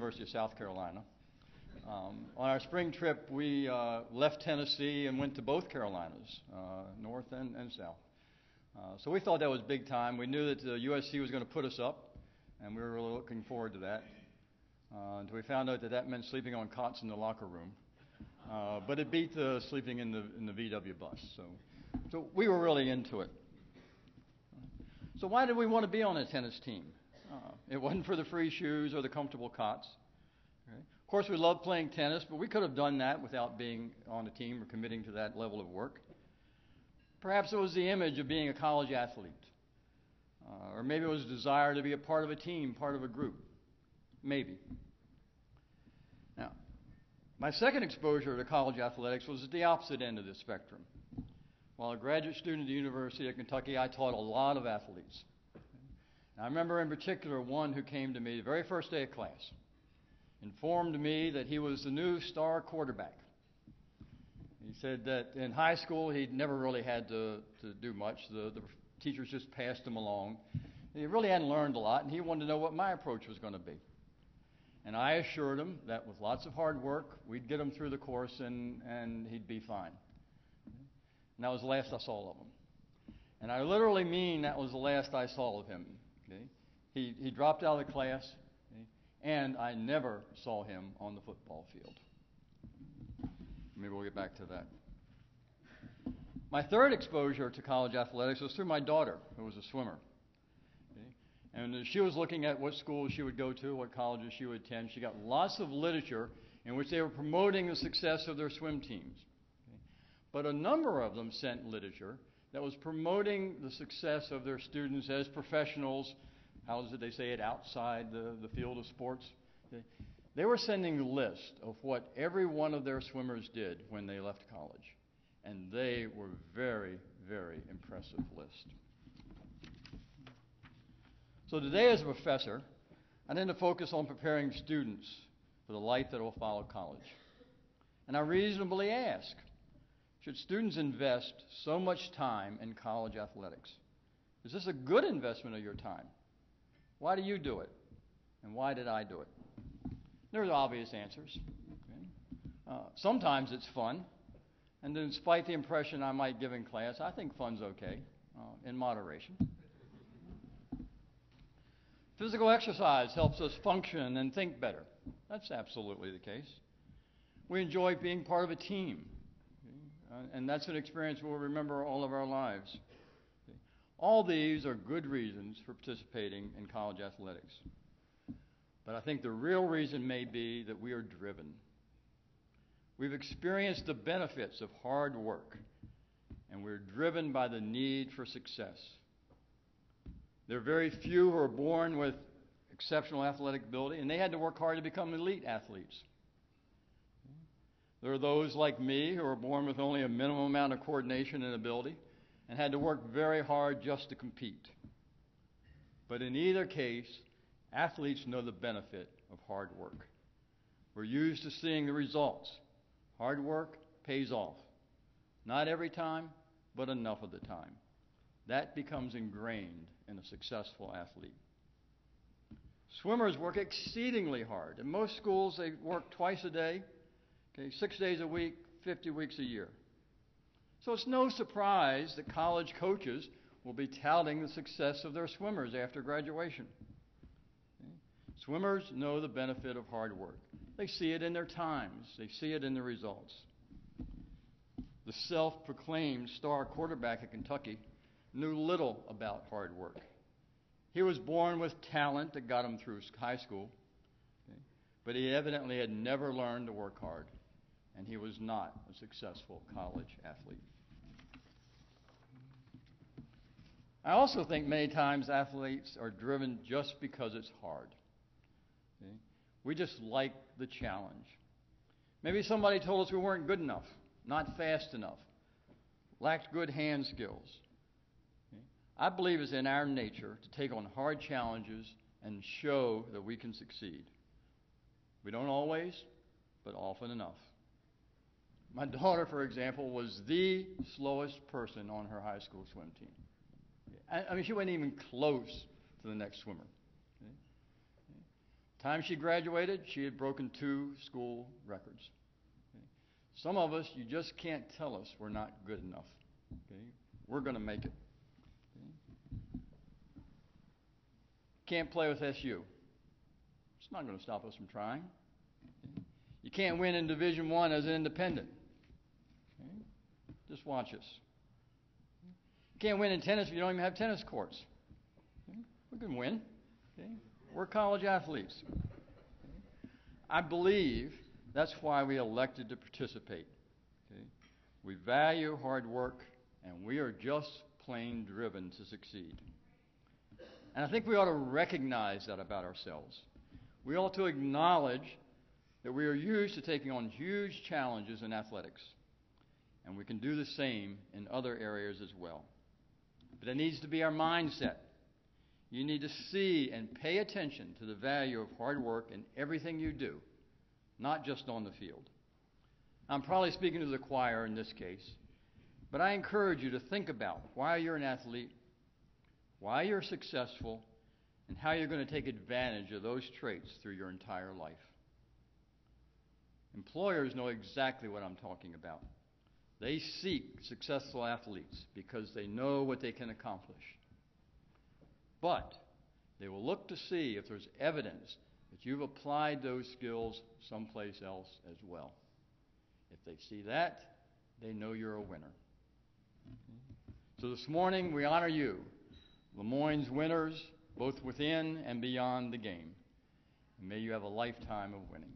University of South Carolina. On our spring trip, we left Tennessee and went to both Carolinas, North and South. So we thought that was big time. We knew that the USC was going to put us up, and we were really looking forward to that. Until we found out that that meant sleeping on cots in the locker room. But it beat the sleeping in the VW bus. So we were really into it. So why did we want to be on a tennis team? It wasn't for the free shoes or the comfortable cots. Right? Of course, we loved playing tennis, but we could have done that without being on a team or committing to that level of work. Perhaps it was the image of being a college athlete. Or maybe it was a desire to be a part of a team, part of a group. Maybe. Now, my second exposure to college athletics was at the opposite end of the spectrum. While a graduate student at the University of Kentucky, I taught a lot of athletes. And I remember in particular one who came to me the very first day of class, informed me that he was the new star quarterback. He said that in high school he'd never really had to do much. The teachers just passed him along. He really hadn't learned a lot, and he wanted to know what my approach was going to be. And I assured him that with lots of hard work, we'd get him through the course and he'd be fine. And that was the last I saw of him. And I literally mean that was the last I saw of him. Okay? He dropped out of the class, okay? And I never saw him on the football field. Maybe we'll get back to that. My third exposure to college athletics was through my daughter, who was a swimmer. And she was looking at what schools she would go to, what colleges she would attend. She got lots of literature in which they were promoting the success of their swim teams. But a number of them sent literature that was promoting the success of their students as professionals. How did they say it? Outside the field of sports. They were sending a list of what every one of their swimmers did when they left college. And they were very, very impressive list. So today as a professor, I tend to focus on preparing students for the life that will follow college. And I reasonably ask, should students invest so much time in college athletics? Is this a good investment of your time? Why do you do it? And why did I do it? There's obvious answers. Okay? Sometimes it's fun. And despite the impression I might give in class, I think fun's okay, in moderation. Physical exercise helps us function and think better. That's absolutely the case. We enjoy being part of a team. And that's an experience we'll remember all of our lives. All these are good reasons for participating in college athletics. But I think the real reason may be that we are driven. We've experienced the benefits of hard work, and we're driven by the need for success. There are very few who are born with exceptional athletic ability, and they had to work hard to become elite athletes. There are those like me who are born with only a minimum amount of coordination and ability and had to work very hard just to compete. But in either case, athletes know the benefit of hard work. We're used to seeing the results. Hard work pays off. Not every time, but enough of the time. That becomes ingrained in a successful athlete. Swimmers work exceedingly hard. In most schools, they work twice a day, 6 days a week, 50 weeks a year. So it's no surprise that college coaches will be touting the success of their swimmers after graduation. Swimmers know the benefit of hard work. They see it in their times. They see it in the results. The self-proclaimed star quarterback at Kentucky knew little about hard work. He was born with talent that got him through high school, but he evidently had never learned to work hard, and he was not a successful college athlete. I also think many times athletes are driven just because it's hard. We just like the challenge. Maybe somebody told us we weren't good enough, not fast enough, lacked good hand skills. I believe it's in our nature to take on hard challenges and show that we can succeed. We don't always, but often enough. My daughter, for example, was the slowest person on her high school swim team. I mean, she wasn't even close to the next swimmer. time she graduated, she had broken 2 school records. Okay? Some of us, you just can't tell us we're not good enough. Okay? We're going to make it. Okay? Can't play with SU. It's not going to stop us from trying. Okay? You can't win in Division I as an independent. Okay? Just watch us. You can't win in tennis if you don't even have tennis courts. Okay? We can win. Okay? We're college athletes. Okay? I believe that's why we elected to participate. Okay? We value hard work, and we are just plain driven to succeed. And I think we ought to recognize that about ourselves. We ought to acknowledge that we are used to taking on huge challenges in athletics, and we can do the same in other areas as well. But it needs to be our mindset. You need to see and pay attention to the value of hard work in everything you do, not just on the field. I'm probably speaking to the choir in this case, but I encourage you to think about why you're an athlete, why you're successful, and how you're going to take advantage of those traits through your entire life. Employers know exactly what I'm talking about. They seek successful athletes because they know what they can accomplish. But they will look to see if there's evidence that you've applied those skills someplace else as well. If they see that, they know you're a winner. So this morning we honor you, Lemoyne's winners, both within and beyond the game. And may you have a lifetime of winning.